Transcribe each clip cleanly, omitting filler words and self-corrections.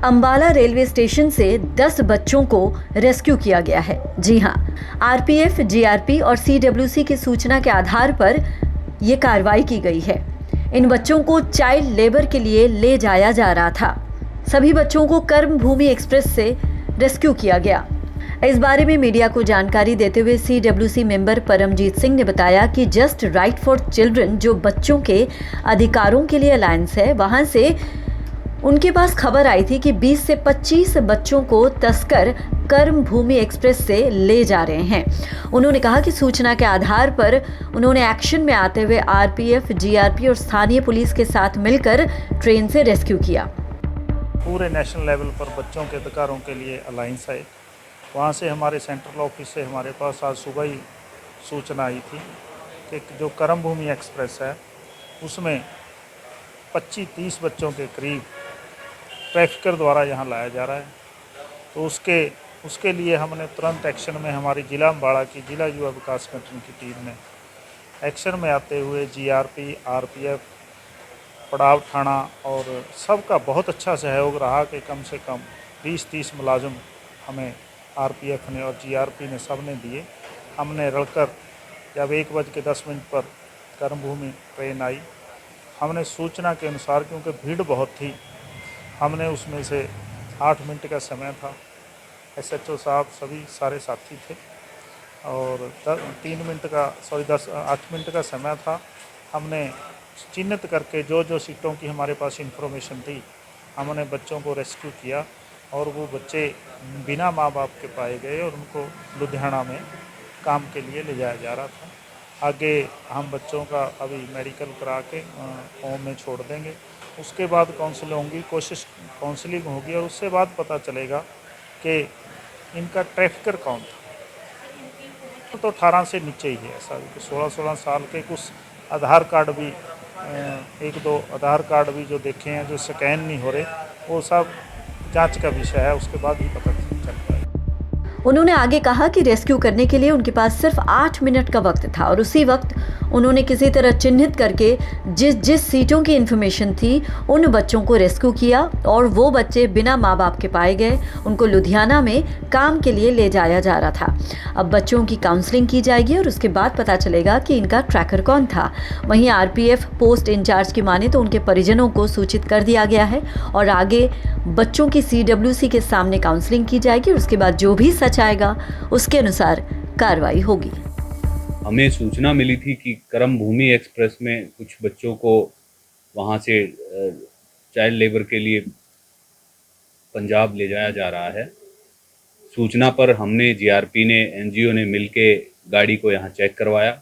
Ambala railway station से 10 बच्चों को रेस्क्यू किया गया है। जी हां, आरपीएफ, जीआरपी और सीडब्ल्यूसी की सूचना के आधार पर ये कार्रवाई की गई है। इन बच्चों को चाइल्ड लेबर के लिए ले जाया जा रहा था। सभी बच्चों को कर्मभूमि एक्सप्रेस से रेस्क्यू किया गया। इस बारे में मीडिया को जानकारी देते हुए सीडब्ल्यूसी मेंबर परमजीत सिंह ने बताया कि जस्ट राइट फॉर चिल्ड्रन, जो बच्चों के अधिकारों के लिए अलायंस है, वहां से उनके पास खबर आई थी कि 20 से 25 बच्चों को तस्कर कर्मभूमि एक्सप्रेस से ले जा रहे हैं। उन्होंने कहा कि सूचना के आधार पर उन्होंने एक्शन में आते हुए आरपीएफ, जीआरपी और स्थानीय पुलिस के साथ मिलकर ट्रेन से रेस्क्यू किया। पूरे नेशनल लेवल पर बच्चों के अधिकारों के लिए अलायंस है। वहाँ से हमारे सेंट्रल ऑफिस से हमारे पास आज सुबह ही सूचना आई थी कि जो कर्मभूमि एक्सप्रेस है उसमें 25-30 बच्चों के करीब ट्रैफिकर द्वारा यहाँ लाया जा रहा है। तो उसके लिए हमने तुरंत एक्शन में हमारी ज़िला अम्बाड़ा की जिला युवा विकास संगठन की टीम ने एक्शन में आते हुए जीआरपी, आरपीएफ, पड़ाव थाना और सबका बहुत अच्छा सहयोग रहा कि कम से कम 20-30 मुलाजिम हमें आरपीएफ ने और जीआरपी ने सब ने दिए। हमने रलकर जब 1:10 पर कर्मभूमि ट्रेन आई, हमने सूचना के अनुसार, क्योंकि भीड़ बहुत थी, हमने उसमें से 8 मिनट का समय था, एसएचओ साहब सभी सारे साथी थे और 8 मिनट का समय था। हमने चिन्हित करके जो सीटों की हमारे पास इंफॉर्मेशन थी, हमने बच्चों को रेस्क्यू किया और वो बच्चे बिना माँ बाप के पाए गए और उनको लुधियाना में काम के लिए ले जाया जा रहा था। आगे हम बच्चों का अभी मेडिकल करा के होम में छोड़ देंगे। उसके बाद काउंसलिंग होगी और उससे बाद पता चलेगा कि इनका ट्रैफिकर कौन था। तो 18 से नीचे ही है ऐसा, 16 साल के। कुछ आधार कार्ड भी 1-2 आधार कार्ड भी जो देखे हैं जो स्कैन नहीं हो रहे, वो सब जांच का विषय है, उसके बाद ही पता चल पाएगा। उन्होंने आगे कहा कि रेस्क्यू करने के लिए उनके पास सिर्फ 8 मिनट का वक्त था और उसी वक्त उन्होंने किसी तरह चिन्हित करके जिस सीटों की इन्फॉर्मेशन थी उन बच्चों को रेस्क्यू किया और वो बच्चे बिना माँ बाप के पाए गए। उनको लुधियाना में काम के लिए ले जाया जा रहा था। अब बच्चों की काउंसलिंग की जाएगी और उसके बाद पता चलेगा कि इनका ट्रैकर कौन था। वहीं आरपीएफ पोस्ट इंचार्ज की माने तो उनके परिजनों को सूचित कर दिया गया है और आगे बच्चों की सीडब्ल्यूसी के सामने काउंसलिंग की जाएगी और उसके बाद जो भी सच आएगा उसके अनुसार कार्रवाई होगी। हमें सूचना मिली थी कि कर्मभूमि एक्सप्रेस में कुछ बच्चों को वहाँ से चाइल्ड लेबर के लिए पंजाब ले जाया जा रहा है। सूचना पर हमने, जीआरपी ने, एनजीओ ने मिलके गाड़ी को यहाँ चेक करवाया।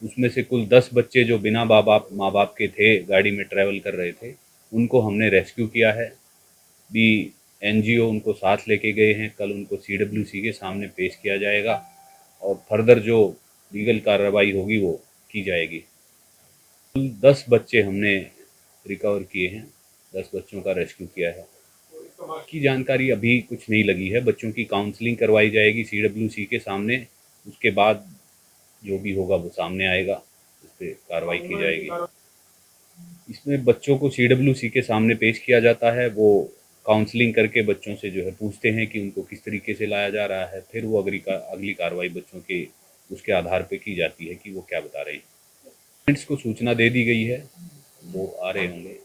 उसमें से कुल 10 बच्चे जो बिना माँ बाप के थे, गाड़ी में ट्रैवल कर रहे थे, उनको हमने रेस्क्यू किया है। भी एनजीओ उनको साथ लेके गए हैं। कल उनको सीडब्ल्यूसी के सामने पेश किया जाएगा और फर्दर जो लीगल कार्रवाई होगी वो की जाएगी। 10 बच्चे हमने रिकवर किए हैं, 10 बच्चों का रेस्क्यू किया है। की जानकारी अभी कुछ नहीं लगी है। बच्चों की काउंसलिंग करवाई जाएगी सीडब्ल्यूसी के सामने, उसके बाद जो भी होगा वो सामने आएगा, उस पर कार्रवाई की जाएगी। इसमें बच्चों को सीडब्ल्यूसी के सामने पेश किया जाता है। वो काउंसलिंग करके बच्चों से जो है पूछते हैं कि उनको किस तरीके से लाया जा रहा है। फिर वो अगली कार्रवाई बच्चों के उसके आधार पे की जाती है कि वो क्या बता रहे हैं। पेरेंट्स को सूचना दे दी गई है, वो आ रहे होंगे।